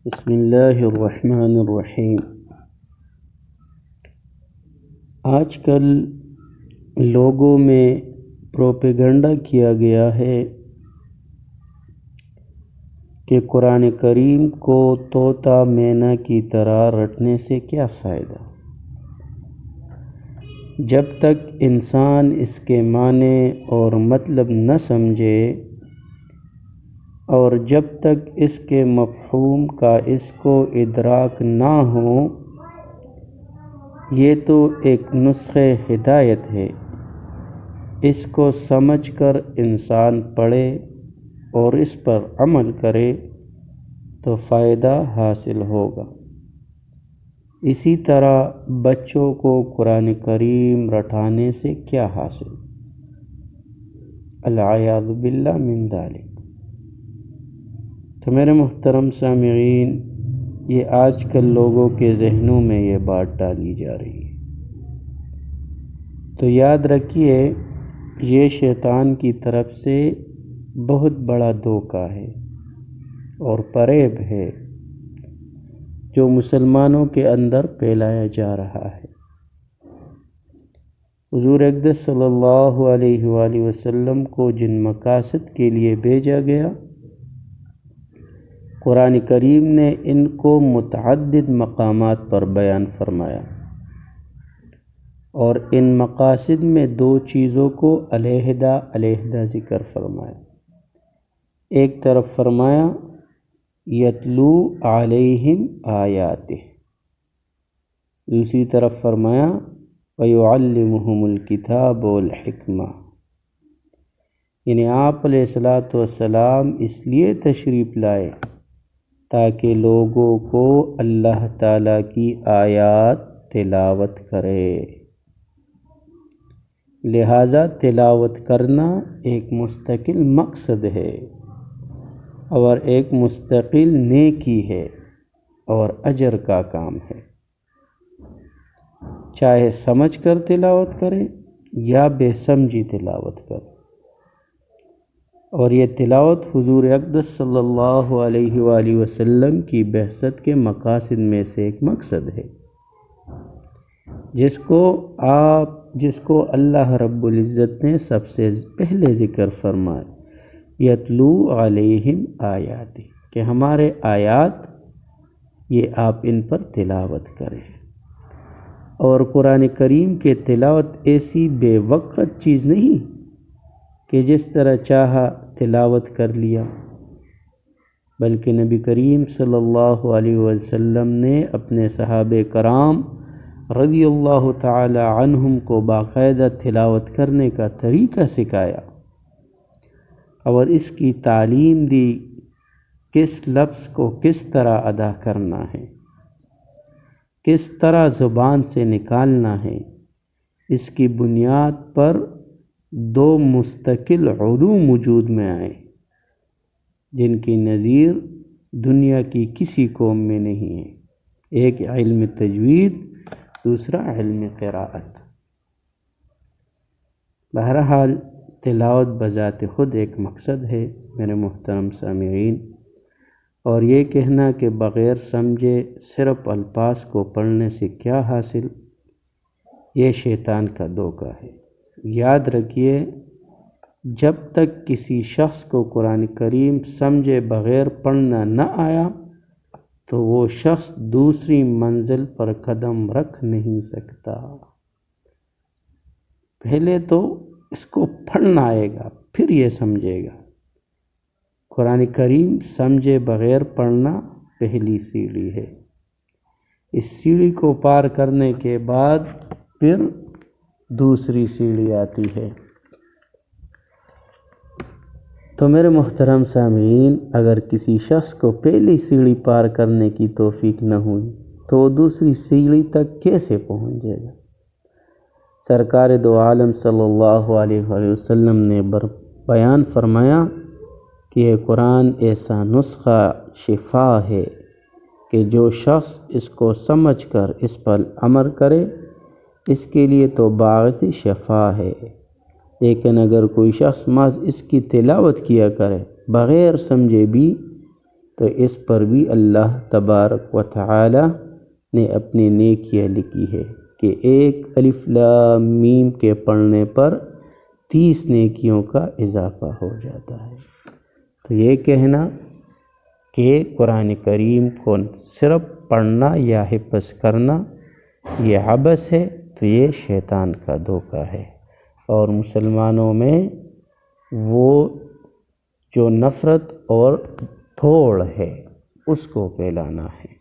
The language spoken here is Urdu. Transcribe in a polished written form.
بسم اللہ الرحمن الرحیم۔ آج کل لوگوں میں پروپیگنڈا کیا گیا ہے کہ قرآن کریم کو طوطا مینا کی طرح رٹنے سے کیا فائدہ، جب تک انسان اس کے معنی اور مطلب نہ سمجھے اور جب تک اس کے مفہوم کا اس کو ادراک نہ ہو۔ یہ تو ایک نسخہ ہدایت ہے، اس کو سمجھ کر انسان پڑھے اور اس پر عمل کرے تو فائدہ حاصل ہوگا۔ اسی طرح بچوں کو قرآن کریم رٹانے سے کیا حاصل، العیاذ باللہ من ذالک۔ تو میرے محترم سامعین، یہ آج کل لوگوں کے ذہنوں میں یہ بات ڈالی جا رہی ہے، تو یاد رکھیے یہ شیطان کی طرف سے بہت بڑا دھوکہ ہے اور فریب ہے جو مسلمانوں کے اندر پھیلایا جا رہا ہے۔ حضور اقدس صلی اللہ علیہ وآلہ وسلم کو جن مقاصد کے لیے بھیجا گیا، قرآن کریم نے ان کو متعدد مقامات پر بیان فرمایا، اور ان مقاصد میں دو چیزوں کو علیحدہ ذکر فرمایا۔ ایک طرف فرمایا یتلو علیہم آیاتہ، دوسری طرف فرمایا ویعلمہم الکتاب والحکمہ، یعنی آپ علیہ الصلوۃ والسلام اس لیے تشریف لائے تاکہ لوگوں کو اللہ تعالیٰ کی آیات تلاوت کرے۔ لہٰذا تلاوت کرنا ایک مستقل مقصد ہے اور ایک مستقل نیکی ہے اور اجر کا کام ہے، چاہے سمجھ کر تلاوت کرے یا بے سمجھی تلاوت کرے۔ اور یہ تلاوت حضور اقدس صلی اللہ علیہ وآلہ وسلم کی بعثت کے مقاصد میں سے ایک مقصد ہے، جس کو اللہ رب العزت نے سب سے پہلے ذکر فرمایا یتلو علیہم آیات، کہ ہمارے آیات یہ آپ ان پر تلاوت کریں۔ اور قرآن کریم کے تلاوت ایسی بے وقت چیز نہیں کہ جس طرح چاہا تلاوت کر لیا، بلکہ نبی کریم صلی اللہ علیہ وسلم نے اپنے صحابہ کرام رضی اللہ تعالی عنہم کو باقاعدہ تلاوت کرنے کا طریقہ سکھایا اور اس کی تعلیم دی، کس لفظ کو کس طرح ادا کرنا ہے، کس طرح زبان سے نکالنا ہے۔ اس کی بنیاد پر دو مستقل علوم وجود میں آئے جن کی نظیر دنیا کی کسی قوم میں نہیں ہے، ایک علم تجوید، دوسرا علم قراءت۔ بہرحال تلاوت بذات خود ایک مقصد ہے میرے محترم سامعین، اور یہ کہنا کہ بغیر سمجھے صرف الفاظ کو پڑھنے سے کیا حاصل، یہ شیطان کا دھوکہ ہے۔ یاد رکھیے جب تک کسی شخص کو قرآن کریم سمجھے بغیر پڑھنا نہ آیا تو وہ شخص دوسری منزل پر قدم رکھ نہیں سکتا۔ پہلے تو اس کو پڑھنا آئے گا پھر یہ سمجھے گا۔ قرآن کریم سمجھے بغیر پڑھنا پہلی سیڑھی ہے، اس سیڑھی کو پار کرنے کے بعد پھر دوسری سیڑھی آتی ہے۔ تو میرے محترم سامعین، اگر کسی شخص کو پہلی سیڑھی پار کرنے کی توفیق نہ ہوئی تو وہ دوسری سیڑھی تک کیسے پہنچ جائے گا؟ سرکار دو عالم صلی اللہ علیہ وآلہ وسلم نے بیان فرمایا کہ یہ قرآن ایسا نسخہ شفا ہے کہ جو شخص اس کو سمجھ کر اس پر عمل کرے اس کے لیے تو باعث شفا ہے، لیکن اگر کوئی شخص محض اس کی تلاوت کیا کرے بغیر سمجھے بھی تو اس پر بھی اللہ تبارک و تعالی نے اپنی نیکیاں لکھی ہے کہ ایک الف لام میم کے پڑھنے پر 30 نیکیوں کا اضافہ ہو جاتا ہے۔ تو یہ کہنا کہ قرآن کریم کو صرف پڑھنا یا حفظ کرنا یہ عبث ہے، تو یہ شیطان کا دھوکہ ہے، اور مسلمانوں میں وہ جو نفرت اور تھوڑ ہے اس کو پھیلانا ہے۔